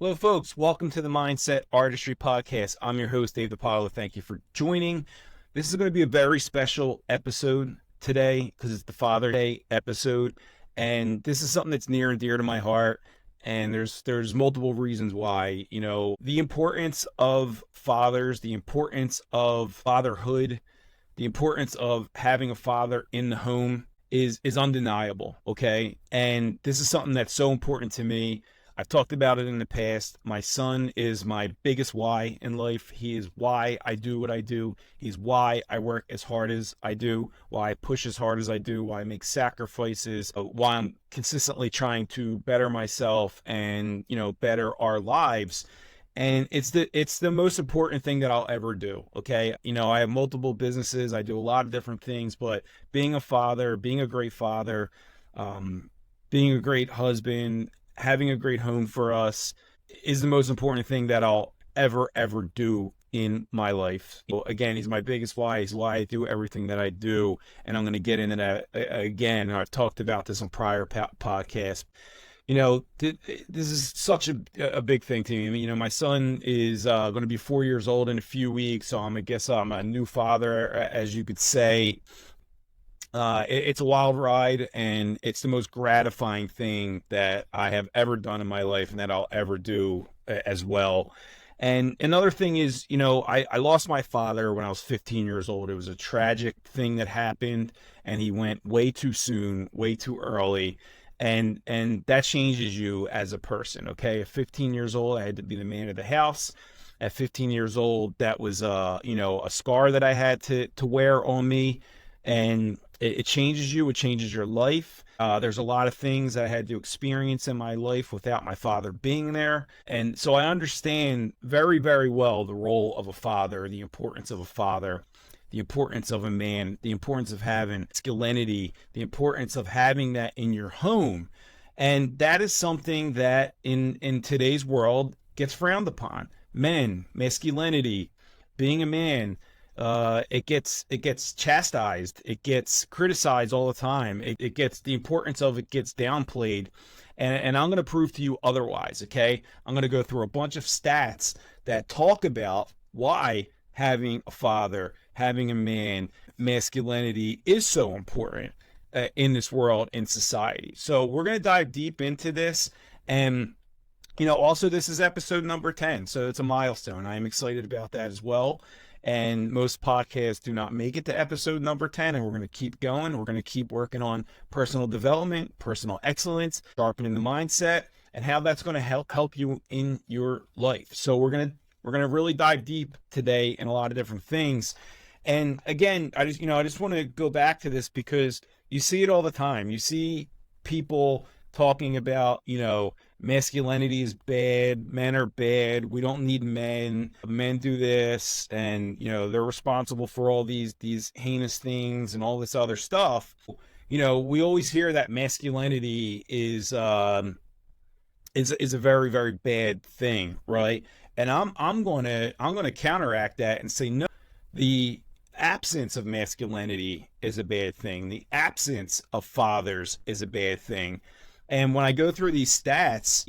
Hello, folks. Welcome to the Mindset Artistry Podcast. I'm your host, Dave Di Paolo. Thank you for joining. This is going to be a very special episode today because it's the Father's Day episode, and this is something that's near and dear to my heart. And there's multiple reasons why. The importance of fathers, the importance of fatherhood, the importance of having a father in the home is undeniable. Okay, and this is something that's so important to me. I've talked about it in the past. My son is my biggest why in life. He is why I do what I do. He's why I work as hard as I do, why I push as hard as I do, why I make sacrifices, why I'm consistently trying to better myself and, better our lives. And it's the most important thing that I'll ever do. Okay. I have multiple businesses. I do a lot of different things, but being a father, being a great father, being a great husband, having a great home for us is the most important thing that I'll ever do in my life. So again, he's my biggest why. He's why I do everything that I do. And I'm going to get into that again. I've talked about this on prior podcasts. This is such a big thing to me. My son is going to be 4 years old in a few weeks. So I guess I'm a new father, as you could say. It's a wild ride, and it's the most gratifying thing that I have ever done in my life and that I'll ever do as well. And another thing is, I lost my father when I was 15 years old. It was a tragic thing that happened, and he went way too soon, way too early. And that changes you as a person. Okay. At 15 years old, I had to be the man of the house. At 15 years old, that was, a scar that I had to wear on me. And it changes you. It changes your life. There's a lot of things that I had to experience in my life without my father being there. And so I understand very, very well the role of a father, the importance of a father, the importance of a man, the importance of having masculinity, the importance of having that in your home. And that is something that in today's world gets frowned upon. Men, masculinity, being a man, it gets chastised. It gets criticized all the time. It gets, the importance of it gets downplayed. And I'm going to prove to you otherwise. Okay. I'm going to go through a bunch of stats that talk about why having a father, having a man, masculinity is so important in this world, in society. So we're going to dive deep into this. And, also this is episode number 10. So it's a milestone. I am excited about that as well. And most podcasts do not make it to episode number 10, and we're going to keep going. We're going to keep working on personal development, personal excellence, sharpening the mindset, and how that's going to help you in your life. So we're going to really dive deep today in a lot of different things. And again, I just want to go back to this because you see it all the time. You see people talking about, masculinity is bad, men are bad, we don't need men do this, and they're responsible for all these heinous things and all this other stuff. We always hear that masculinity is a very, very bad thing, right? And I'm going to counteract that and say no. The absence of masculinity is a bad thing. The absence of fathers is a bad thing. And when I go through these stats,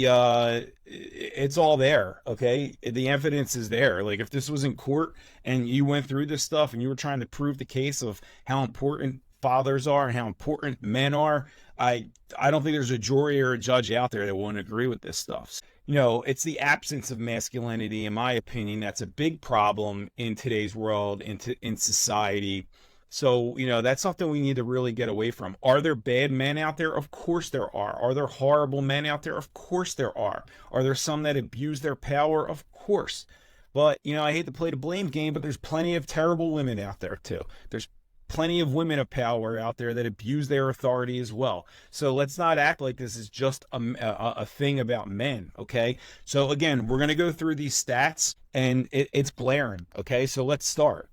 it's all there, okay? The evidence is there. Like if this was in court and you went through this stuff and you were trying to prove the case of how important fathers are and how important men are, I don't think there's a jury or a judge out there that wouldn't agree with this stuff. It's the absence of masculinity, in my opinion, that's a big problem in today's world, in society. So, that's something we need to really get away from. Are there bad men out there? Of course there are. Are there horrible men out there? Of course there are. Are there some that abuse their power? Of course. But, I hate to play the blame game, but there's plenty of terrible women out there too. There's plenty of women of power out there that abuse their authority as well. So let's not act like this is just a thing about men, okay? So again, we're going to go through these stats, and it's blaring, okay? So let's start.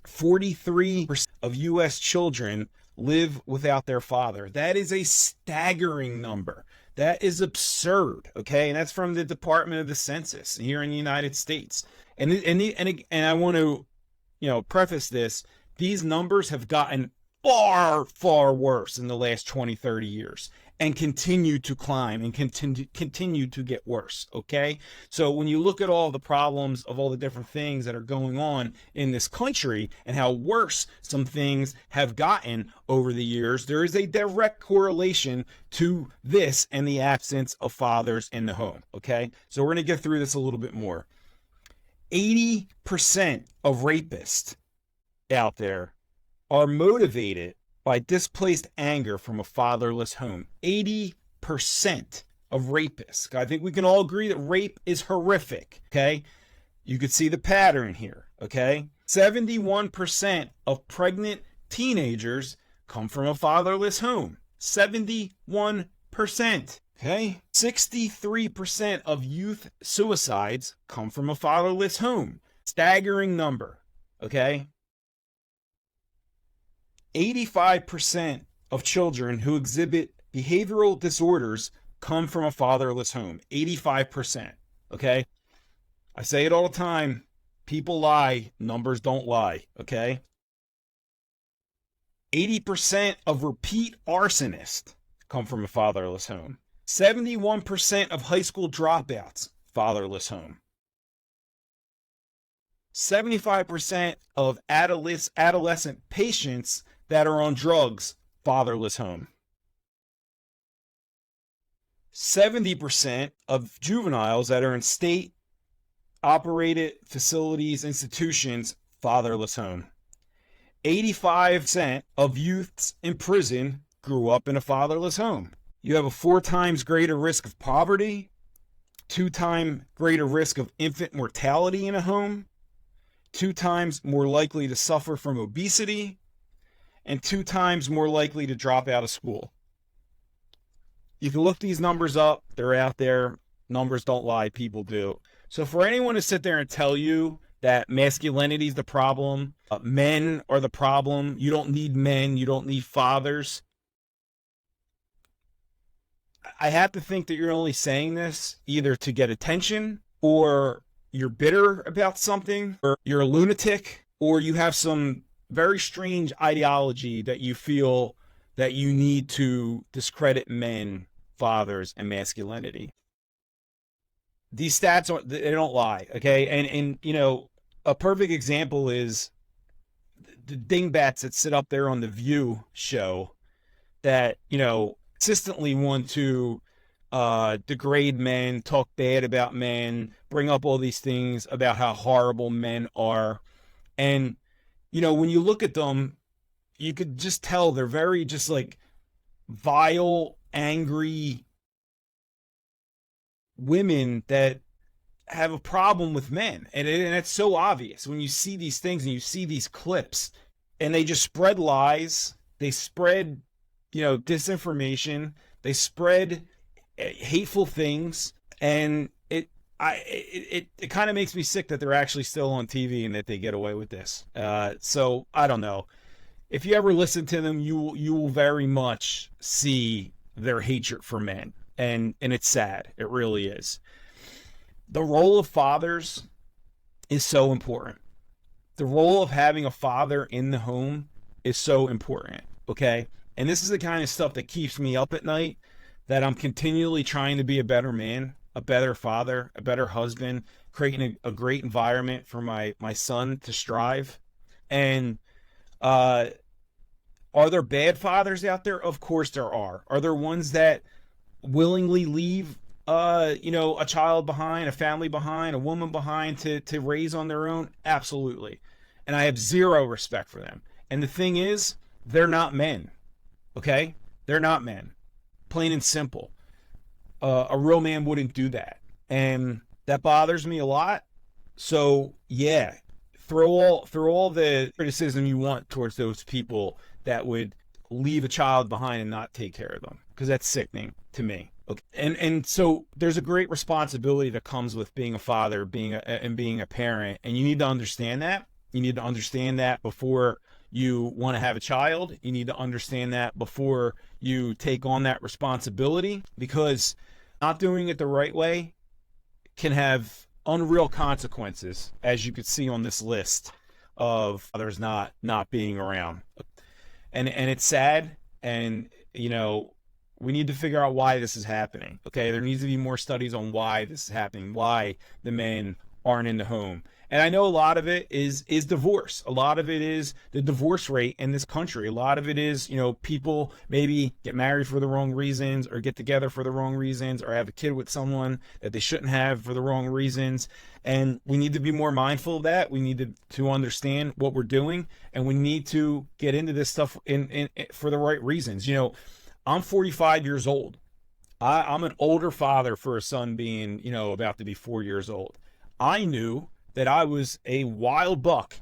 43% of U.S. children live without their father. That is a staggering number. That is absurd, okay? And that's from the Department of the Census here in the United States. And I want to, preface this. These numbers have gotten far, far worse in the last 20, 30 years. and continue to climb and continue to get worse. Okay. So when you look at all the problems of all the different things that are going on in this country and how worse some things have gotten over the years, there is a direct correlation to this and the absence of fathers in the home. Okay. So we're going to get through this a little bit more. 80% of rapists out there are motivated by displaced anger from a fatherless home. 80% of rapists. I think we can all agree that rape is horrific, okay? You could see the pattern here, okay? 71% of pregnant teenagers come from a fatherless home. 71%, okay? 63% of youth suicides come from a fatherless home. Staggering number, okay? 85% of children who exhibit behavioral disorders come from a fatherless home. 85%. Okay. I say it all the time. People lie. Numbers don't lie. Okay. 80% of repeat arsonists come from a fatherless home. 71% of high school dropouts, fatherless home. 75% of adolescent patients that are on drugs, fatherless home. 70% of juveniles that are in state-operated facilities, institutions, fatherless home. 85% of youths in prison grew up in a fatherless home. You have a 4 times greater risk of poverty, 2 times greater risk of infant mortality in a home, 2 times more likely to suffer from obesity, and 2 times more likely to drop out of school. You can look these numbers up. They're out there. Numbers don't lie. People do. So for anyone to sit there and tell you that masculinity is the problem, men are the problem, you don't need men, you don't need fathers, I have to think that you're only saying this either to get attention, or you're bitter about something, or you're a lunatic, or you have some very strange ideology that you feel that you need to discredit men, fathers, and masculinity. These stats they don't lie, okay? And you know, a perfect example is the dingbats that sit up there on the View show that, you know, consistently want to degrade men, talk bad about men, bring up all these things about how horrible men are. And, you know, when you look at them, you could just tell they're very just like vile, angry women that have a problem with men. And it's so obvious when you see these things and you see these clips, and they just spread lies. They spread, you know, disinformation. They spread hateful things. And it kind of makes me sick that they're actually still on TV and that they get away with this. So I don't know. If you ever listen to them, you will very much see their hatred for men. And it's sad. It really is. The role of fathers is so important. The role of having a father in the home is so important, okay? And this is the kind of stuff that keeps me up at night, that I'm continually trying to be a better man, a better father, a better husband, creating a great environment for my son to strive. And are there bad fathers out there? Of course there are. Are there ones that willingly leave you know, a child behind, a family behind, a woman behind to raise on their own? Absolutely. And I have zero respect for them. And the thing is, they're not men. Okay? They're not men. Plain and simple. A real man wouldn't do that. And that bothers me a lot. So yeah, throw all the criticism you want towards those people that would leave a child behind and not take care of them, because that's sickening to me. Okay. And so there's a great responsibility that comes with being a father, being a parent, and you need to understand that. You need to understand that before you want to have a child. You need to understand that before you take on that responsibility, because not doing it the right way can have unreal consequences, as you could see on this list of fathers not being around. And it's sad. And, you know, We need to figure out why this is happening. Okay, there needs to be more studies on why this is happening, why the men aren't in the home. And I know a lot of it is divorce. A lot of it is the divorce rate in this country. A lot of it is, people maybe get married for the wrong reasons, or get together for the wrong reasons, or have a kid with someone that they shouldn't have for the wrong reasons. And we need to be more mindful of that. We need to understand what we're doing, and we need to get into this stuff in for the right reasons. I'm 45 years old. I'm an older father for a son being, about to be 4 years old. I knew that I was a wild buck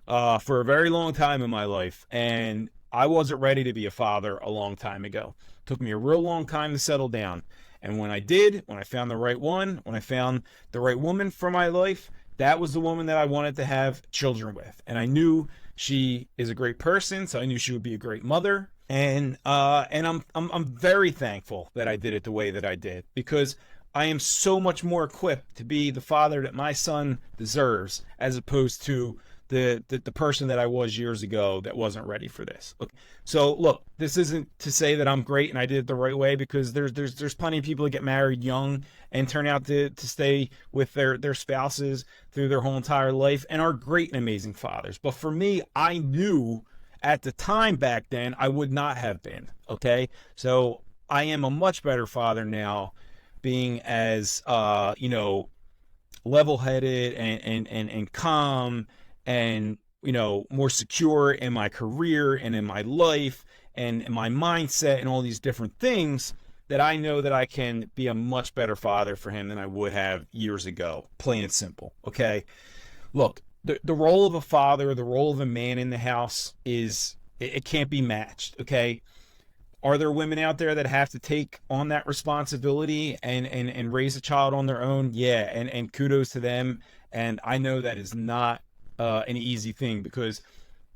for a very long time in my life, and I wasn't ready to be a father a long time ago. It took me a real long time to settle down. And when I did, when I found the right one, when I found the right woman for my life, that was the woman that I wanted to have children with. And I knew she is a great person, so I knew she would be a great mother. And I'm very thankful that I did it the way that I did, because I am so much more equipped to be the father that my son deserves, as opposed to the person that I was years ago that wasn't ready for this. Okay. So look, this isn't to say that I'm great and I did it the right way, because there's plenty of people that get married young and turn out to stay with their spouses through their whole entire life and are great and amazing fathers. But for me, I knew at the time back then I would not have been. Okay. So I am a much better father now, being as level-headed and calm, and more secure in my career and in my life and in my mindset and all these different things, that I know that I can be a much better father for him than I would have years ago. Plain and simple. Okay. Look, the role of a father, the role of a man in the house it can't be matched. Okay. Are there women out there that have to take on that responsibility and raise a child on their own? Yeah, and kudos to them. And I know that is not an easy thing, because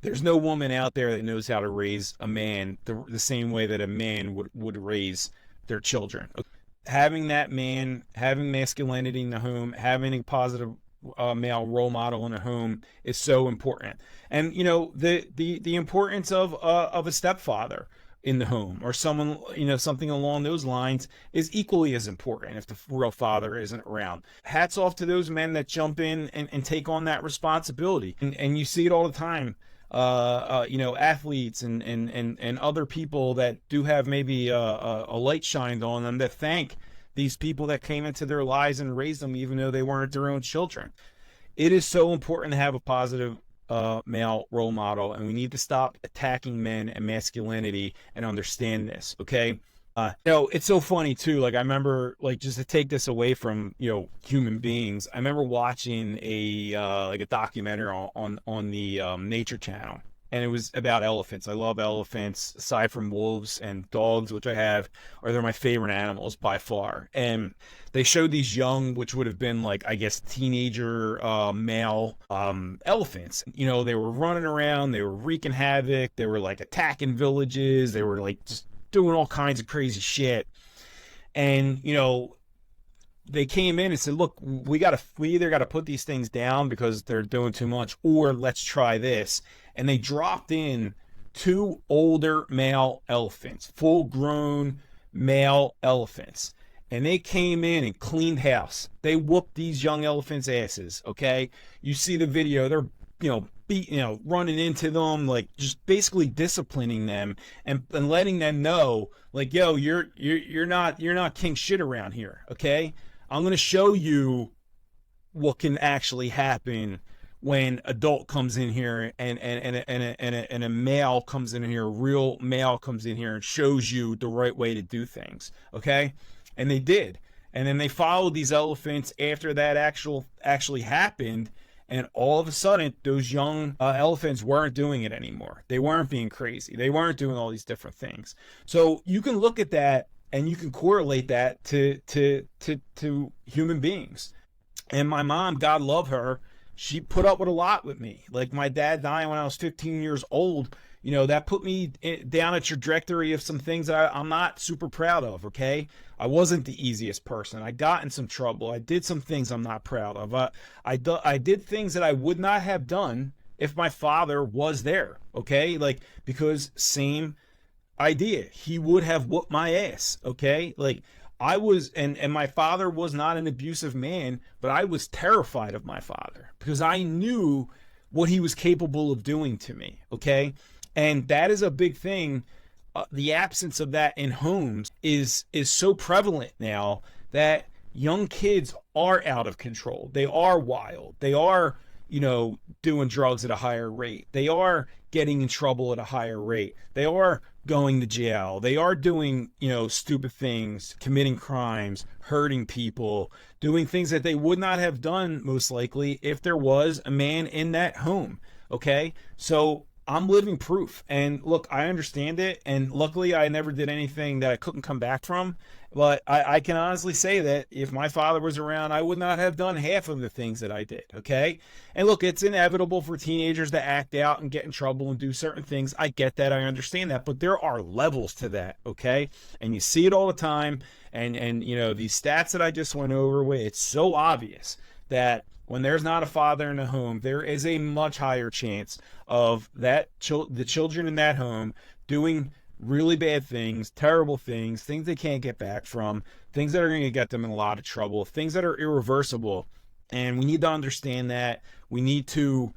there's no woman out there that knows how to raise a man the same way that a man would raise their children. Having that man, having masculinity in the home, having a positive male role model in the home is so important. And the importance of a stepfather in the home, or someone, something along those lines, is equally as important if the real father isn't around. Hats off to those men that jump in and take on that responsibility. And you see it all the time. Athletes and other people that do have maybe a light shined on them, that thank these people that came into their lives and raised them, even though they weren't their own children. It is so important to have a positive male role model, and we need to stop attacking men and masculinity and understand this. Okay. It's so funny too. Like, I remember, like, just to take this away from, human beings, I remember watching a documentary on the Nature Channel, and it was about elephants. I love elephants, aside from wolves and dogs, which I have, or they're my favorite animals by far. And they showed these young, which would have been like, I guess, teenager male elephants. They were running around, they were wreaking havoc, they were like attacking villages, they were like just doing all kinds of crazy shit. And they came in and said, look, we either got to put these things down because they're doing too much, or let's try this. And they dropped in 2 older male elephants, full grown male elephants. And they came in and cleaned house. They whooped these young elephants' asses. Okay. You see the video, they're, running into them, like just basically disciplining them and letting them know, like, yo, you're not king shit around here. Okay. I'm going to show you what can actually happen when adult comes in here and a male comes in here, a real male comes in here and shows you the right way to do things. Okay. And they did. And then they followed these elephants after that actually happened. And all of a sudden, those young elephants weren't doing it anymore. They weren't being crazy. They weren't doing all these different things. So you can look at that and you can correlate that to human beings. And my mom, God love her, she put up with a lot with me. Like, my dad dying when I was 15 years old, that put me down a trajectory of some things that I'm not super proud of, okay? I wasn't the easiest person. I got in some trouble. I did some things I'm not proud of. I did things that I would not have done if my father was there, okay? Like, because same idea. He would have whooped my ass. Okay. Like I was, and my father was not an abusive man, but I was terrified of my father because I knew what he was capable of doing to me. Okay. And that is a big thing. The absence of that in homes is so prevalent now that young kids are out of control. They are wild. They are, doing drugs at a higher rate. They are getting in trouble at a higher rate. They are going to jail. They are doing, stupid things, committing crimes, hurting people, doing things that they would not have done most likely if there was a man in that home. Okay. So I'm living proof. And look, I understand it. And luckily, I never did anything that I couldn't come back from. But I can honestly say that if my father was around, I would not have done half of the things that I did. Okay. And look, it's inevitable for teenagers to act out and get in trouble and do certain things. I get that. I understand that. But there are levels to that. Okay. And you see it all the time. And these stats that I just went over with, it's so obvious that when there's not a father in the home, there is a much higher chance of the children in that home doing really bad things, terrible things they can't get back from, things that are going to get them in a lot of trouble, things that are irreversible. And we need to understand that. We need to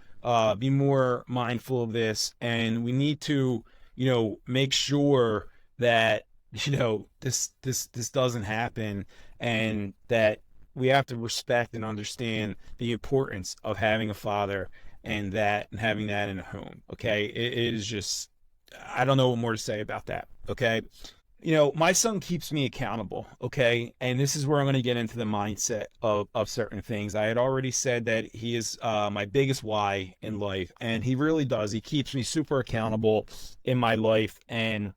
be more mindful of this, and we need to, make sure that, this doesn't happen, and that we have to respect and understand the importance of having a father and having that in a home. Okay. It is just, I don't know what more to say about that. Okay. My son keeps me accountable. Okay. And this is where I'm going to get into the mindset of certain things. I had already said that he is my biggest why in life, and he really does. He keeps me super accountable in my life. And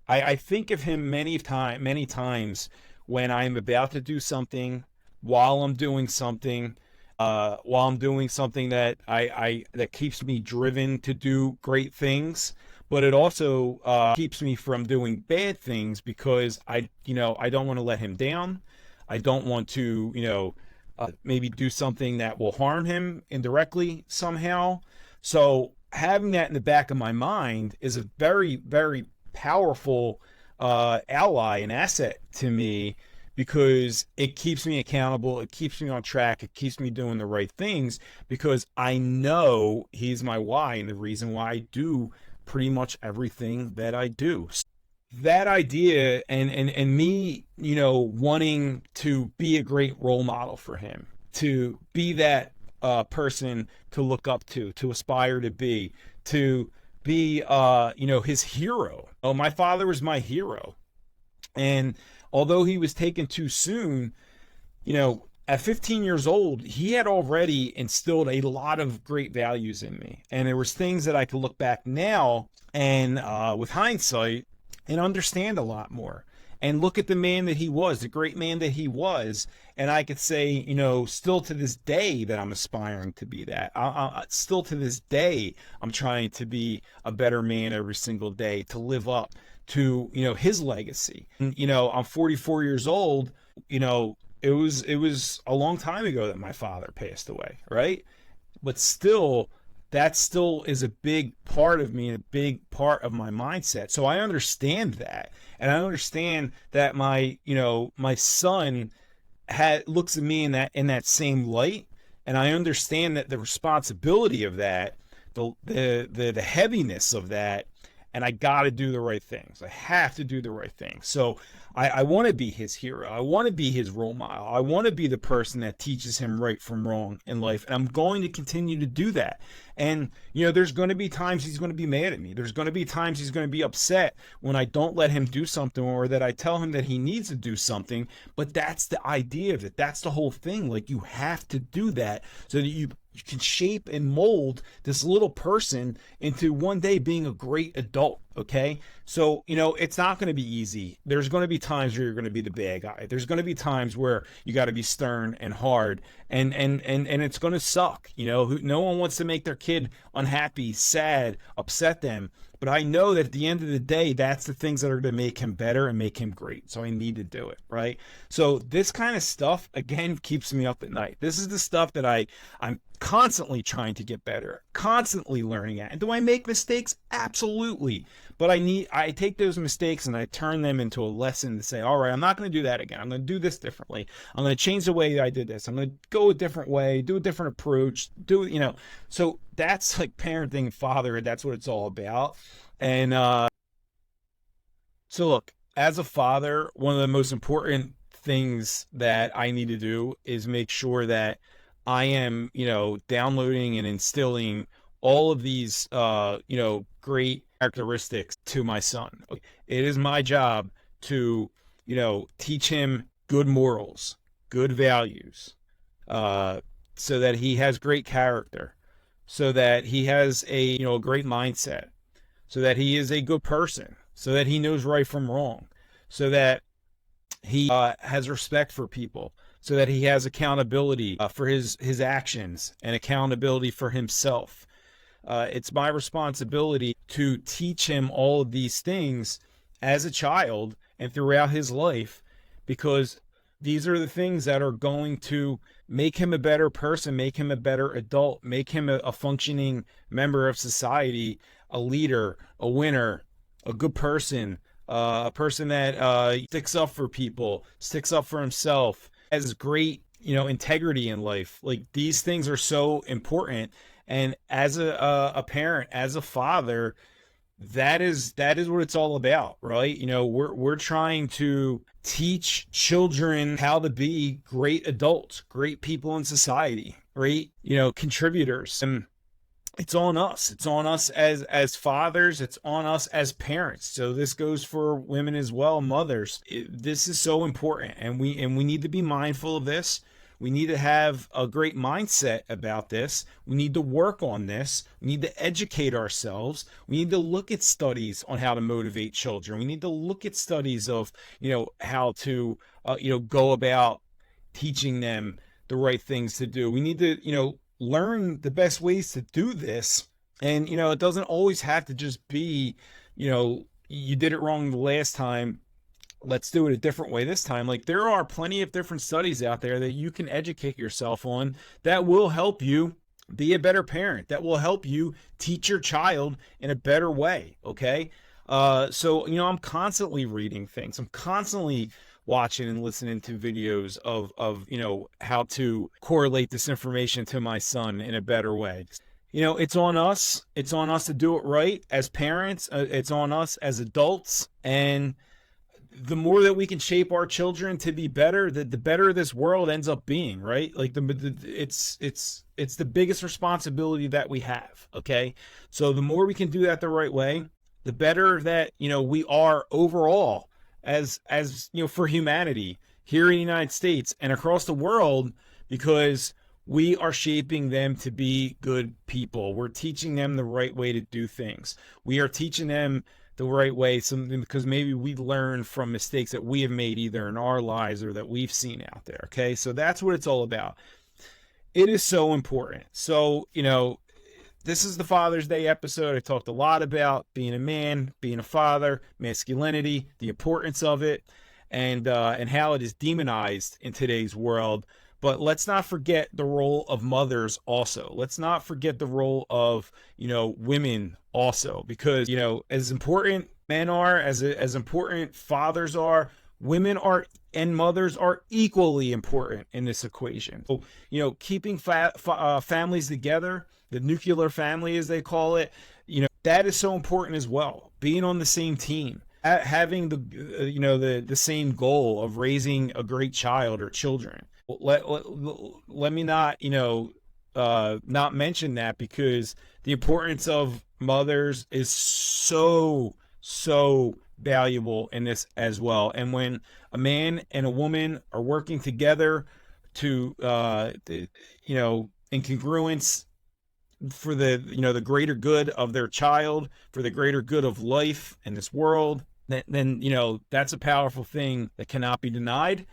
I think of him many times when I'm about to do something, while I'm doing something that that keeps me driven to do great things, but it also keeps me from doing bad things because I don't want to let him down. I don't want to, maybe do something that will harm him indirectly somehow. So having that in the back of my mind is a very, very powerful ally and asset to me, because it keeps me accountable, it keeps me on track, it keeps me doing the right things, because I know he's my why and the reason why I do pretty much everything that I do. That idea and me, wanting to be a great role model for him, to be that person to look up to aspire to be his hero. Oh, my father was my hero. And although he was taken too soon, at 15 years old, he had already instilled a lot of great values in me. And there was things that I could look back now and with hindsight and understand a lot more. And look at the man that he was, the great man that he was. And I could say, still to this day that I'm aspiring to be that. Still to this day, I'm trying to be a better man every single day, to live up to, his legacy. And, I'm 44 years old. It was a long time ago that my father passed away, right? But still, that still is a big part of me and a big part of my mindset. So I understand that. And I understand that my son looks at me in that same light. And I understand that the responsibility of that, the heaviness of that, and I got to do the right things. I have to do the right things. So I want to be his hero. I want to be his role model. I want to be the person that teaches him right from wrong in life. And I'm going to continue to do that. And, there's going to be times he's going to be mad at me. There's going to be times he's going to be upset when I don't let him do something, or that I tell him that he needs to do something. But that's the idea of it. That's the whole thing. Like, you have to do that so that you can shape and mold this little person into one day being a great adult. Okay. So, it's not going to be easy. There's going to be times where you're going to be the bad guy. There's going to be times where you got to be stern and hard, and it's going to suck. No one wants to make their kid unhappy, sad, upset them. But I know that at the end of the day, that's the things that are going to make him better and make him great. So I need to do it, right? So this kind of stuff, again, keeps me up at night. This is the stuff that I'm constantly trying to get better, constantly learning at. And do I make mistakes? Absolutely. But I take those mistakes and I turn them into a lesson to say, all right, I'm not going to do that again. I'm going to do this differently. I'm going to change the way I did this. I'm going to go a different way, do a different approach, so that's like parenting and fatherhood. That's what it's all about. And so look, as a father, one of the most important things that I need to do is make sure that I am, downloading and instilling all of these, great characteristics to my son. It is my job to, teach him good morals, good values, so that he has great character, so that he has a great mindset, so that he is a good person, so that he knows right from wrong, so that he has respect for people, so that he has accountability for his actions and accountability for himself. It's my responsibility to teach him all of these things as a child and throughout his life, because these are the things that are going to make him a better person, make him a better adult, make him a functioning member of society, a leader, a winner, a good person, a person that sticks up for people, sticks up for himself, has great, integrity in life. Like, these things are so important. And as a parent, as a father, that is what it's all about, right? We're trying to teach children how to be great adults, great people in society, right? Contributors. And it's on us. It's on us as fathers. It's on us as parents. So this goes for women as well, mothers. This is so important, and we need to be mindful of this. We need to have a great mindset about this. We need to work on this. We need to educate ourselves. We need to look at studies on how to motivate children. We need to look at studies of, how to, go about teaching them the right things to do. We need to, learn the best ways to do this. And, it doesn't always have to just be, you did it wrong the last time, let's do it a different way this time. Like, there are plenty of different studies out there that you can educate yourself on that will help you be a better parent, that will help you teach your child in a better way. Okay. So, I'm constantly reading things. I'm constantly watching and listening to videos of how to correlate this information to my son in a better way. It's on us. It's on us to do it right as parents. It's on us as adults. And the more that we can shape our children to be better, the better this world ends up being, right? Like, it's the biggest responsibility that we have. Okay. So the more we can do that the right way, the better that, we are overall as for humanity here in the United States and across the world, because we are shaping them to be good people. We're teaching them the right way to do things. We are teaching them the right way, something because maybe we learn from mistakes that we have made either in our lives or that we've seen out there. Okay. So that's what it's all about. It is so important. So, this is the Father's Day episode. I talked a lot about being a man, being a father, masculinity, the importance of it, and how it is demonized in today's world. But let's not forget the role of mothers also. Let's not forget the role of, women also, because, as important men are, as important fathers are, women are and mothers are equally important in this equation. So, keeping families together, the nuclear family, as they call it, that is so important as well. Being on the same team, having the same goal of raising a great child or children. Let me not, not mention that, because the importance of mothers is so valuable in this as well. And when a man and a woman are working together to, in congruence for the greater good of their child, for the greater good of life in this world, then that's a powerful thing that cannot be denied.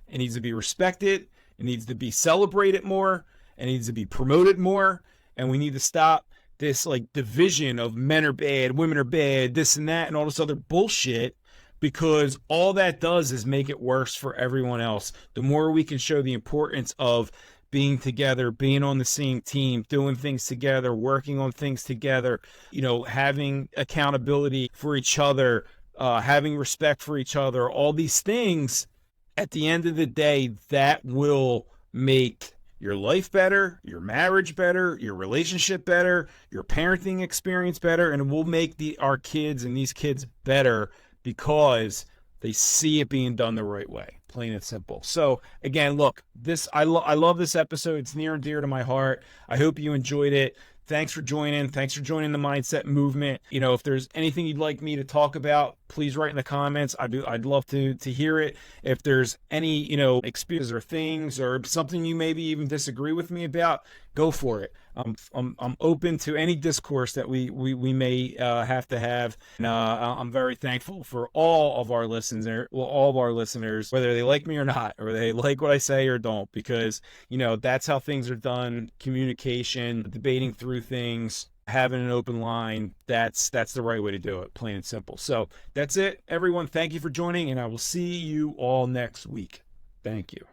It needs to be respected. It needs to be celebrated more. It needs to be promoted more. And we need to stop this division of men are bad, women are bad, this and that, and all this other bullshit, because all that does is make it worse for everyone else. The more we can show the importance of being together, being on the same team, doing things together, working on things together, having accountability for each other, having respect for each other, all these things, at the end of the day, that will make your life better, your marriage better, your relationship better, your parenting experience better, and it will make our kids and these kids better because they see it being done the right way, plain and simple. So again, look, I love this episode. It's near and dear to my heart. I hope you enjoyed it. Thanks for joining. Thanks for joining the Mindset Movement. If there's anything you'd like me to talk about, please write in the comments. I'd love to hear it. If there's any, experiences or things or something you maybe even disagree with me about, go for it. I'm open to any discourse that we may have to have. And I'm very thankful for all of our listeners, whether they like me or not, or they like what I say or don't, because that's how things are done. Communication, debating through things, having an open line, that's the right way to do it, plain and simple. So that's it, everyone. Thank you for joining, and I will see you all next week. Thank you.